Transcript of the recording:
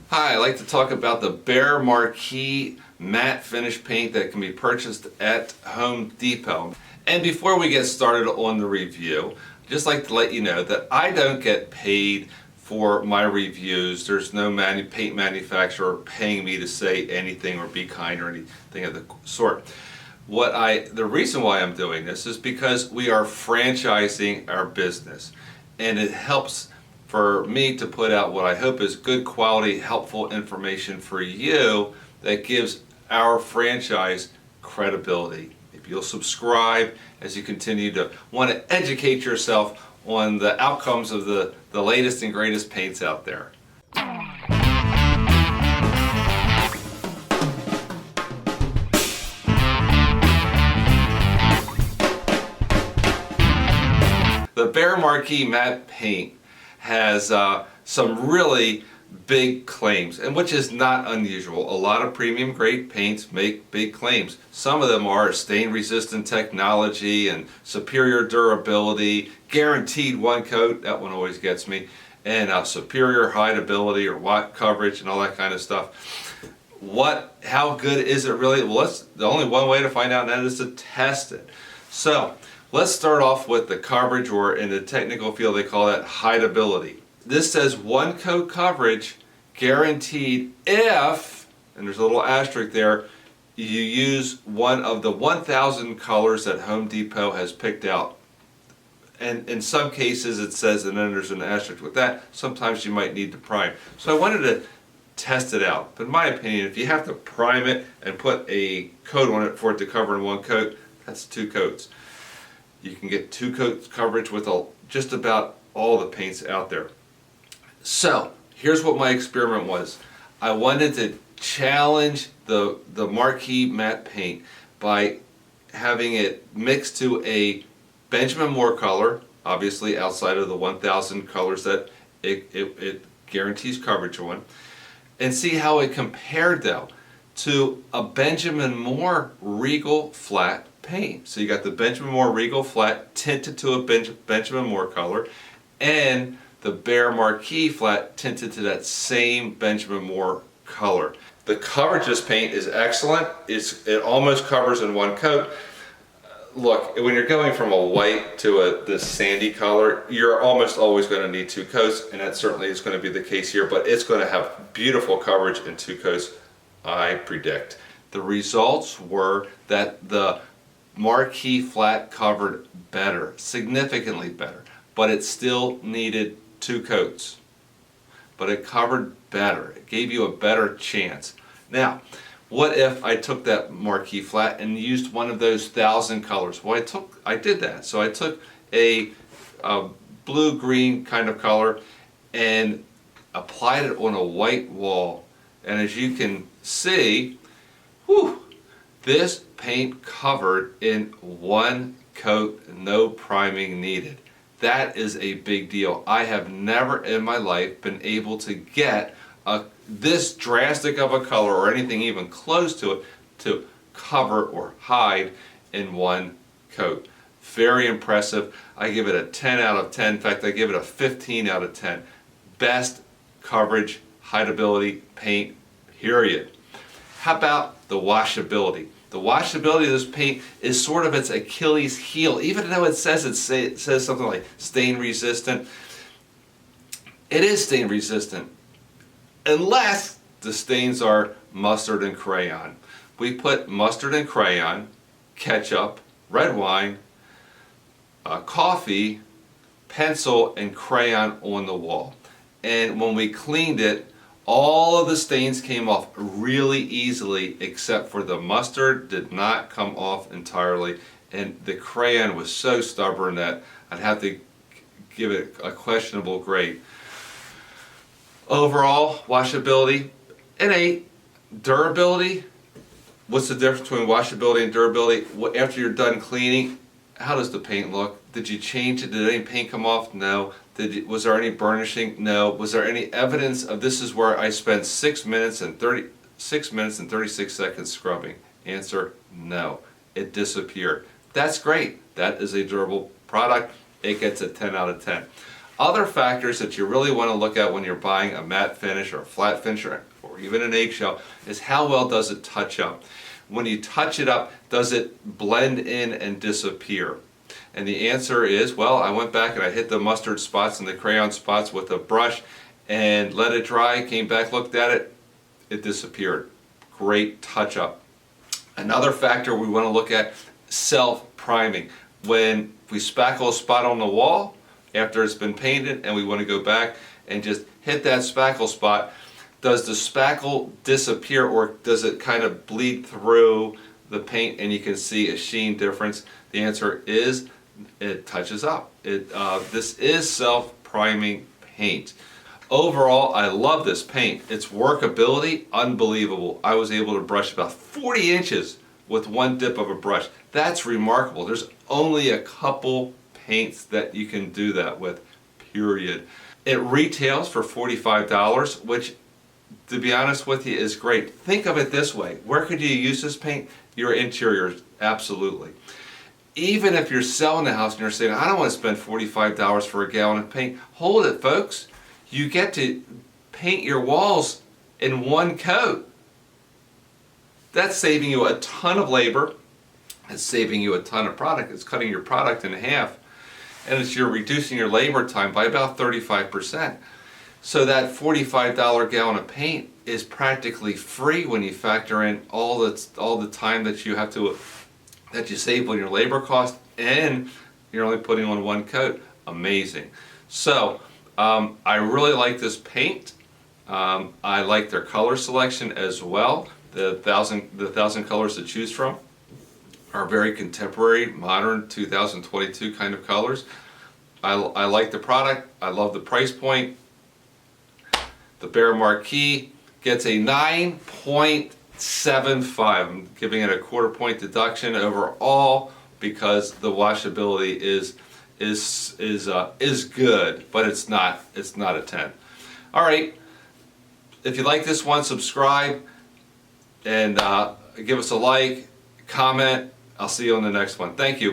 Hi, I'd like to talk about the Behr Marquee matte finish paint that can be purchased at Home Depot. And before we get started on the review, I'd just like to let you know that I don't get paid for my reviews. There's no paint manufacturer paying me to say anything or be kind or anything of the sort. The reason why I'm doing this is because we are franchising our business, and it helps for me to put out what I hope is good quality, helpful information for you that gives our franchise credibility. If you'll subscribe as you continue to want to educate yourself on the outcomes of the latest and greatest paints out there. The Behr Marquee matte paint has some really big claims, and which is not unusual. A lot of premium grade paints make big claims. Some of them are stain resistant technology and superior durability, guaranteed one coat, that one always gets me, and superior hideability or watt coverage and all that kind of stuff. How good is it really? Well, the only one way to find out that is to test it. So let's start off with the coverage, or in the technical field they call that hideability. This says one coat coverage guaranteed if, and there's a little asterisk there, you use one of the 1,000 colors that Home Depot has picked out. And in some cases it says, and then there's an asterisk with that, sometimes you might need to prime. So I wanted to test it out. But in my opinion, if you have to prime it and put a coat on it for it to cover in one coat, that's 2 coats. You can get 2 coats coverage with just about all the paints out there. So here's what my experiment was. I wanted to challenge the Marquee matte paint by having it mixed to a Benjamin Moore color, obviously outside of the 1,000 colors that it guarantees coverage on, and see how it compared though to a Benjamin Moore Regal Flat paint. So you got the Benjamin Moore Regal Flat tinted to a Benjamin Moore color, and the Behr Marquee Flat tinted to that same Benjamin Moore color. The coverage of this paint is excellent. It almost covers in one coat. Look, when you're going from a white to this sandy color, you're almost always going to need 2 coats, and that certainly is going to be the case here, but it's going to have beautiful coverage in 2 coats, I predict. The results were that the Marquee Flat covered better, significantly better, but it still needed 2 coats. But it covered better. It gave you a better chance. Now, what if I took that Marquee Flat and used one of those 1,000 colors? Well, I did that. So I took a blue-green kind of color and applied it on a white wall. And as you can see, whew, this paint covered in 1 coat, no priming needed. That is a big deal. I have never in my life been able to get this drastic of a color or anything even close to it to cover or hide in 1 coat. Very impressive. I give it a 10 out of 10. In fact, I give it a 15 out of 10. Best coverage, hideability paint, period. How about the washability? The washability of this paint is sort of its Achilles heel. Even though it says something like stain resistant, it is stain resistant unless the stains are mustard and crayon. We put mustard and crayon, ketchup, red wine, coffee, pencil, and crayon on the wall. And when we cleaned it, all of the stains came off really easily, except for the mustard did not come off entirely, and the crayon was so stubborn that I'd have to give it a questionable grade. Overall, washability, an 8. Durability, what's the difference between washability and durability? After you're done cleaning, how does the paint look? Did you change it? Did any paint come off? No. Was there any burnishing? No. Was there any evidence of this is where I spent 6 minutes and 36 seconds scrubbing? Answer, no. It disappeared. That's great. That is a durable product. It gets a 10 out of 10. Other factors that you really want to look at when you're buying a matte finish or a flat finish or even an eggshell is how well does it touch up. When you touch it up, does it blend in and disappear? And the answer is, well, I went back and I hit the mustard spots and the crayon spots with a brush and let it dry, came back, looked at it, it disappeared. Great touch up. Another factor we want to look at, self-priming. When we spackle a spot on the wall after it's been painted and we want to go back and just hit that spackle spot, does the spackle disappear or does it kind of bleed through the paint and you can see a sheen difference? The answer is it touches up. This is self-priming paint. Overall, I love this paint. Its workability, unbelievable. I was able to brush about 40 inches with one dip of a brush. That's remarkable. There's only a couple paints that you can do that with, period. It retails for $45, which, to be honest with you, is great. Think of it this way. Where could you use this paint? Your interiors, absolutely. Even if you're selling the house and you're saying, I don't want to spend $45 for a gallon of paint, hold it, folks. You get to paint your walls in one coat. That's saving you a ton of labor. It's saving you a ton of product. It's cutting your product in half. And you're reducing your labor time by about 35%. So that $45 gallon of paint is practically free when you factor in all the time that you save on your labor cost, and you're only putting on one coat. Amazing. So I really like this paint. I like their color selection as well. The thousand colors to choose from are very contemporary, modern, 2022 kind of colors. I like the product. I love the price point. The Behr Marquee gets a 9.75. I'm giving it a quarter point deduction overall because the washability is good, but it's not a 10. All right, if you like this one, subscribe and give us a like, comment. I'll see you on the next one. Thank you.